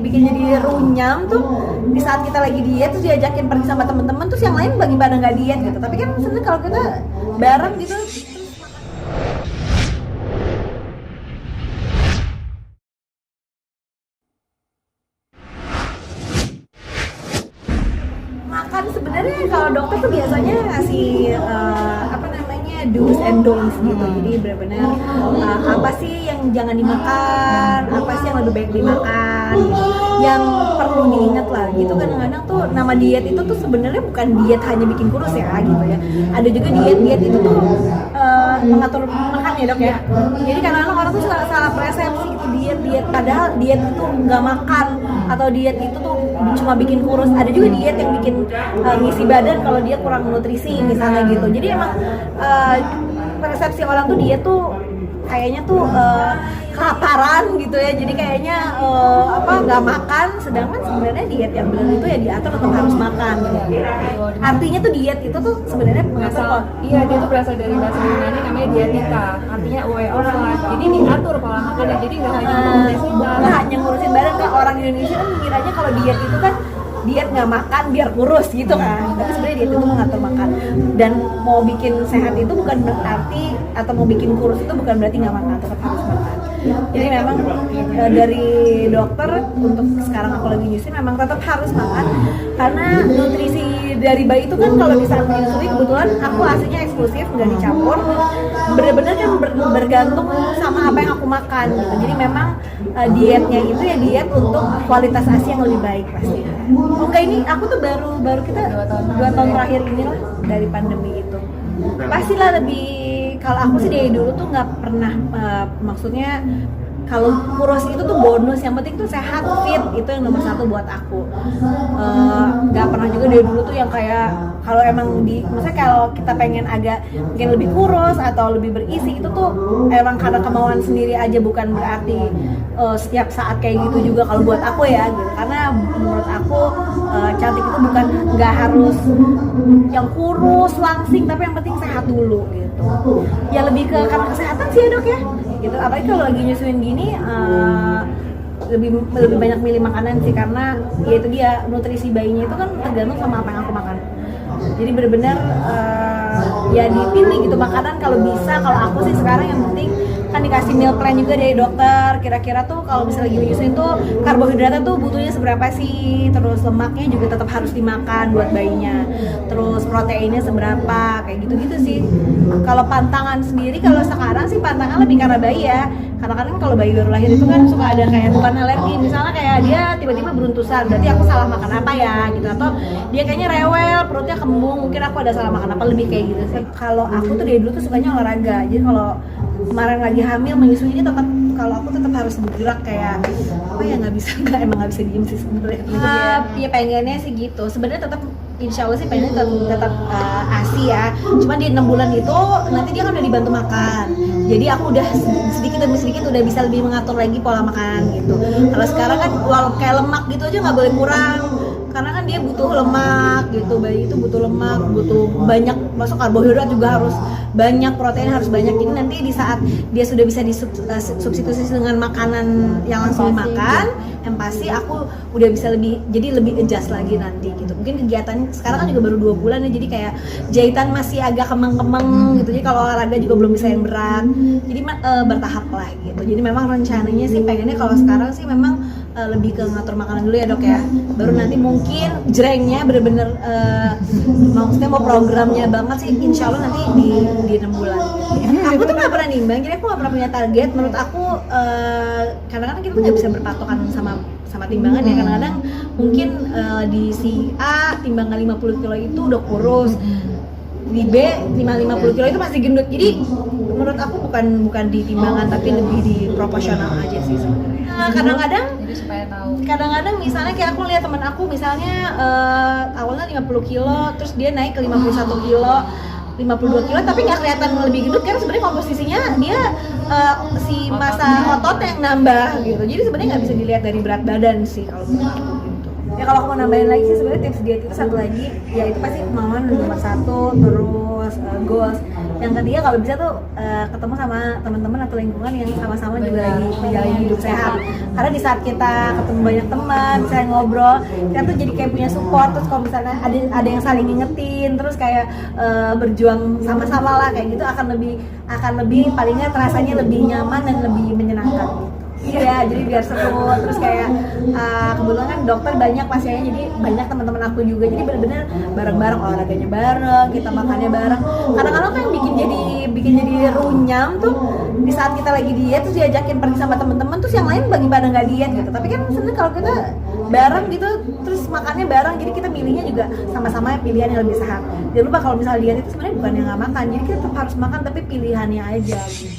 dibikin jadi runyam tuh di saat kita lagi diet terus diajakin pergi sama teman-teman terus yang lain bagi pada nggak diet gitu. Tapi kan sebenarnya kalau kita bareng gitu makan sebenarnya kalau dokter tuh biasanya ngasih apa namanya do's and don'ts gitu. Jadi benar-benar apa sih yang jangan dimakan, apa sih yang lebih baik dimakan gitu. Yang perlu diingat lah gitu, kadang-kadang tuh nama diet itu tuh sebenarnya bukan diet hanya bikin kurus ya gitu ya. Ada juga diet itu tuh mengatur makan ya dok ya. Jadi kadang-kadang orang tuh salah persepsi gitu diet padahal diet itu nggak makan atau diet itu tuh cuma bikin kurus. Ada juga diet yang bikin ngisi badan kalau dia kurang nutrisi misalnya gitu. Jadi emang persepsi orang tuh diet tuh kayaknya tuh kelaparan gitu ya, jadi kayaknya nggak makan, sedangkan sebenarnya diet yang benar itu ya diatur tetap harus makan gitu. Artinya tuh diet itu tuh sebenarnya mengatur iya, dia tuh berasal dari bahasa Yunani namanya dietika, artinya way of life. Jadi diatur pola makannya, jadi nggak hanya nggak hanya ngurusin badan. Kan orang Indonesia kan mikirnya kalau diet itu kan diet nggak makan biar kurus gitu kan, tapi sebenarnya diet itu mengatur makan. Dan mau bikin sehat itu bukan berarti, atau mau bikin kurus itu bukan berarti nggak makan, tetap harus makan. Jadi memang dari dokter untuk sekarang aku lagi nyusun memang tetap harus makan, karena nutrisi dari bayi itu kan kalau di saat menyusui kebetulan aku aslinya eksklusif nggak dicampur, benar-benar kan bergantung sama apa yang aku makan gitu. Jadi memang dietnya itu ya diet untuk kualitas ASI yang lebih baik pasti. Oke, ini aku tuh baru kita 2 tahun terakhir ini lah dari pandemi itu. Pastilah lebih, kalau aku sih dari dulu tuh nggak pernah maksudnya kalau kurus itu tuh bonus, yang penting tuh sehat, fit, itu yang nomor 1 buat aku. Nggak pernah juga dari dulu tuh yang kayak kalau emang maksudnya kalau kita pengen agak mungkin lebih kurus atau lebih berisi itu tuh emang karena kemauan sendiri aja, bukan berarti setiap saat kayak gitu juga kalau buat aku ya gitu. Karena menurut aku cantik itu bukan nggak harus yang kurus langsing, tapi yang penting sehat dulu gitu. Ya lebih ke karena kesehatan sih ya dok ya gitu. Apalagi kalau lagi nyusuin gini lebih banyak milih makanan sih, karena ya itu dia, nutrisi bayinya itu kan tergantung sama apa yang aku makan. Jadi benar-benar ya dipilih gitu makanan kalau bisa. Kalau aku sih sekarang yang penting kan dikasih meal plan juga dari dokter, kira-kira tuh kalau misalnya lagi menyusuin tuh karbohidratnya tuh butuhnya seberapa sih, terus lemaknya juga tetap harus dimakan buat bayinya, terus proteinnya seberapa, kayak gitu-gitu sih. Kalau pantangan sendiri, kalau sekarang sih pantangan lebih karena bayi ya. Kadang-kadang kalau bayi baru lahir itu kan suka ada kayak bukan alergi, misalnya kayak dia tiba-tiba beruntusan, berarti aku salah makan apa ya gitu, atau dia kayaknya rewel, perutnya kembung, mungkin aku ada salah makan apa, lebih kayak gitu sih. Kalau aku tuh dari dulu tuh sukanya olahraga, jadi kalau kemarin lagi hamil menyusui ini tetap, kalau aku tetap harus bergerak kayak apa ya, nggak bisa, emang nggak bisa diem sih sebenarnya. Ya pengennya sih gitu, sebenarnya tetap insya Allah sih pengennya tetap ASI ya. Cuma di 6 bulan itu nanti dia kan udah dibantu makan, jadi aku udah sedikit demi sedikit udah bisa lebih mengatur lagi pola makan gitu. Kalau sekarang kan walau kayak lemak gitu aja nggak boleh kurang, karena kan dia butuh lemak gitu, bayi itu butuh lemak, butuh banyak, masuk karbohidrat juga harus banyak, protein harus banyak. Jadi nanti di saat dia sudah bisa disubstitusi dengan makanan yang langsung dimakan, yang pasti aku udah bisa lebih adjust lagi nanti gitu. Mungkin kegiatan sekarang kan juga baru 2 bulan ya, jadi kayak jahitan masih agak kemeng-kemeng gitu, jadi kalau olahraga juga belum bisa yang berat, jadi bertahap lah gitu. Jadi memang rencananya sih pengennya kalau sekarang sih memang lebih ke ngatur makanan dulu ya dok ya, baru nanti mungkin jrengnya bener-bener maksudnya mau programnya banget sih insya Allah nanti di 6 bulan. Aku tuh gak pernah nimbang, jadi aku gak pernah punya target. Menurut aku kadang-kadang kita tuh gak bisa berpatokan sama timbangan ya. Kadang-kadang mungkin di si A timbangan 50 kilo itu udah kurus, di B 50 kilo itu masih gendut. Jadi menurut aku bukan di timbangan, tapi lebih di proporsional aja sih sebenarnya. Kadang-kadang jadi supaya tahu. Kadang-kadang misalnya kayak aku lihat teman aku misalnya awalnya 50 kilo terus dia naik ke 51 kilo, 52 kilo, tapi nggak kelihatan lebih gendut karena sebenarnya komposisinya dia si massa otot yang nambah gitu. Jadi sebenarnya nggak bisa dilihat dari berat badan sih kalau menurut aku gitu. Ya kalau aku mau nambahin lagi sih sebenarnya tips diet itu satu lagi, ya itu pasti kemauan nomor satu, terus goals. Yang ketiga kalau bisa tuh ketemu sama teman-teman atau lingkungan yang sama-sama juga lagi menjalani hidup sehat. Karena di saat kita ketemu banyak teman, misalnya ngobrol, kita tuh jadi kayak punya support. Terus kalau misalnya ada yang saling ngingetin, terus kayak berjuang sama-sama lah kayak gitu akan lebih palingnya rasanya lebih nyaman dan lebih menyenangkan. Iya, jadi biar seru. Terus kayak kebetulan kan dokter banyak pasiennya, jadi banyak teman-teman aku juga. Jadi benar-benar bareng-bareng, olahraganya bareng, kita makannya bareng. Kadang-kadang kan yang bikin jadi runyam tuh di saat kita lagi diet terus diajakin pergi sama teman-teman, terus yang lain bagi pada nggak diet gitu. Tapi kan sebenarnya kalau kita bareng gitu, terus makannya bareng, jadi kita milihnya juga sama-sama pilihan yang lebih sehat. Jangan lupa kalau misalnya diet itu sebenarnya bukan yang nggak makan, jadi kita tetap harus makan tapi pilihannya aja gitu.